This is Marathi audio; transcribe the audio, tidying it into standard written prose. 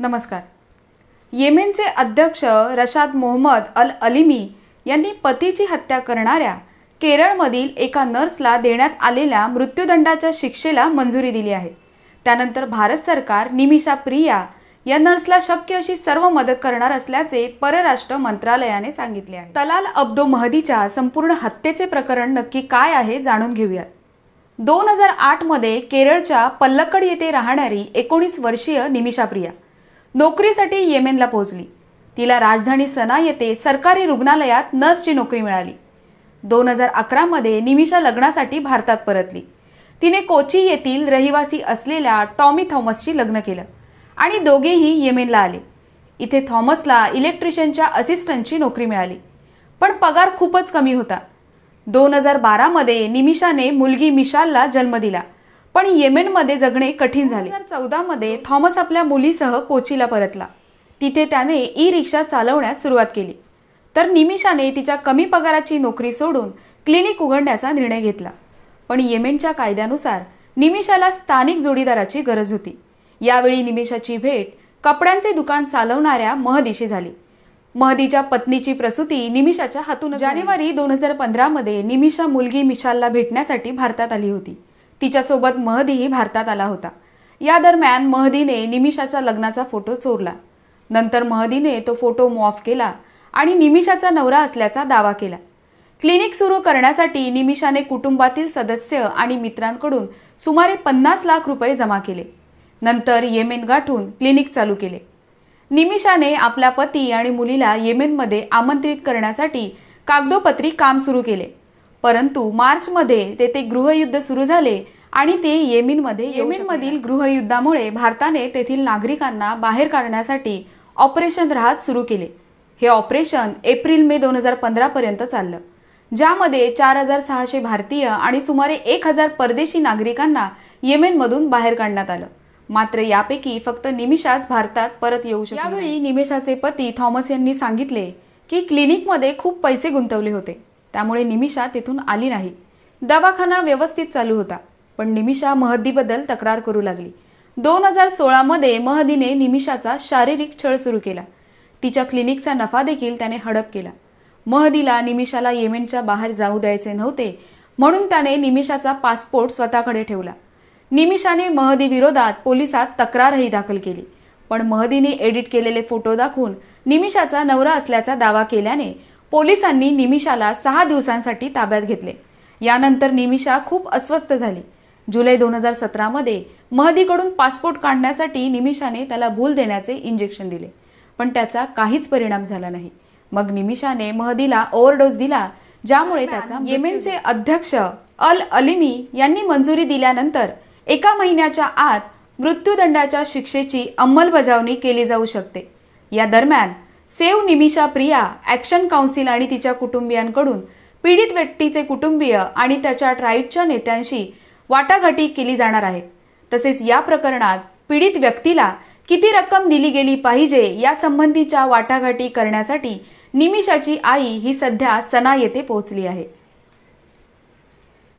नमस्कार। येमेनचे अध्यक्ष रशाद मोहम्मद अल अलिमी यांनी पतीची हत्या करणाऱ्या केरळमधील एका नर्सला देण्यात आलेल्या मृत्यूदंडाच्या शिक्षेला मंजुरी दिली आहे। त्यानंतर भारत सरकार निमिषा प्रिया या नर्सला शक्य अशी सर्व मदत करणार असल्याचे परराष्ट्र मंत्रालयाने सांगितले आहे। तलाल अब्दो महदीच्या संपूर्ण हत्येचे प्रकरण नक्की काय आहे जाणून घेऊया। 2008 मध्ये केरळच्या पल्लक्कड येथे राहणारी 19 वर्षीय निमिषा प्रिया नोकरीसाठी येमेनला पोहोचली। तिला राजधानी सना येथे सरकारी रुग्णालयात नर्सची नोकरी मिळाली। 2011 मध्ये निमिषा लग्नासाठी भारतात परतली। तिने कोची येथील रहिवासी असलेल्या टॉमी थॉमसशी लग्न केलं आणि दोघेही येमेनला आले। इथे थॉमसला इलेक्ट्रिशियनच्या असिस्टंटची नोकरी मिळाली, पण पगार खूपच कमी होता। 2012 मध्ये निमिषाने मुलगी मिशालला जन्म दिला, पण येमेनमध्ये जगणे कठीण झाले। 2014 मध्ये थॉमस आपल्या मुलीसह कोचीला परतला। तिथे त्याने ई-रिक्षा चालवण्यास सुरुवात केली, तर निमिषाने तिच्या कमी पगाराची नोकरी सोडून क्लिनिक उघडण्याचा निर्णय घेतला। पण येमेनच्या कायद्यानुसार निमिषाला स्थानिक जोडीदाराची गरज होती। यावेळी निमिषाची भेट कपड्यांचे दुकान चालवणाऱ्या महदीशी झाली। महदीच्या पत्नीची प्रसूती निमिषाच्या हातून जानेवारी 2015 मध्ये निमिषा मुलगी मिशालला भेटण्यासाठी भारतात आली होती। तिच्यासोबत महदीही भारतात आला होता। या दरम्यान महदीने निमिषाच्या लग्नाचा फोटो चोरला। नंतर महदीने तो फोटो मॉर्फ केला आणि निमिषाचा नवरा असल्याचा दावा केला। क्लिनिक सुरू करण्यासाठी निमिषाने कुटुंबातील सदस्य आणि मित्रांकडून सुमारे 50 लाख रुपये जमा केले। नंतर येमेन गाठून क्लिनिक चालू केले। निमिषाने आपल्या पती आणि मुलीला येमेनमध्ये आमंत्रित करण्यासाठी कागदोपत्री काम सुरू केले, परंतु मार्च मध्ये तेथे गृहयुद्ध सुरू झाले आणि ते येमेनमधील गृहयुद्धामुळे भारताने तेथील नागरिकांना बाहेर काढण्यासाठी ऑपरेशन राहत सुरू केले। हे ऑपरेशन एप्रिल-मे 2015 पर्यंत चाललं, ज्यामध्ये 4600 भारतीय आणि सुमारे 1000 परदेशी नागरिकांना येमेनमधून बाहेर काढण्यात आलं। मात्र यापैकी फक्त निमिषाच भारतात परत येऊ शकली। यावेळी निमिषाचे पती थॉमस यांनी सांगितले की क्लिनिकमध्ये खूप पैसे गुंतवले होते, त्यामुळे निमिषा तिथून आली नाही। दवाखाना व्यवस्थित चालू होता, पण निमिषा महदीबद्दल तक्रार करू लागली। 2016 मध्ये महदीने निमिषाचा शारीरिक छळ सुरू केला। तिच्या क्लिनिकचा नफा देखील त्याने हडप केला। महदीला निमिषाला येमेनच्या बाहेर जाऊ द्यायचे नव्हते, म्हणून त्याने निमिषाचा पासपोर्ट स्वतःकडे ठेवला। निमिषाने महदी विरोधात पोलिसात तक्रारही दाखल केली, पण महदीने एडिट केलेले फोटो दाखवून निमिषाचा नवरा असल्याचा दावा केल्याने पोलिसांनी निमिषाला 6 दिवसांसाठी ताब्यात घेतले। यानंतर निमिषा खूप अस्वस्थ झाली। जुलै 2017 मध्ये महदीकडून पासपोर्ट काढण्यासाठी निमिषाने त्याला भूल देण्याचे इंजेक्शन दिले, पण त्याचा काहीच परिणाम झाला नाही। मग निमिषाने महदीला ओव्हरडोस दिला, ज्यामुळे त्याचा येमेनचे अध्यक्ष अल अलिमी यांनी मंजुरी दिल्यानंतर 1 महिन्याच्या आत मृत्यूदंडाच्या शिक्षेची अंमलबजावणी केली जाऊ शकते। या दरम्यान save Nimisha Priya action council आणि तिच्या कुटुंबियांकडून पीडित व्यक्तीचे कुटुंबीय आणि त्याच्या ट्राईबच्या नेत्यांशी वाटाघाटी केली जाणार आहे। तसेच या प्रकरणात पीडित व्यक्तीला किती रक्कम दिली गेली पाहिजे यासंबंधीच्या वाटाघाटी करण्यासाठी निमिषाची आई ही सध्या सना येथे पोहोचली आहे।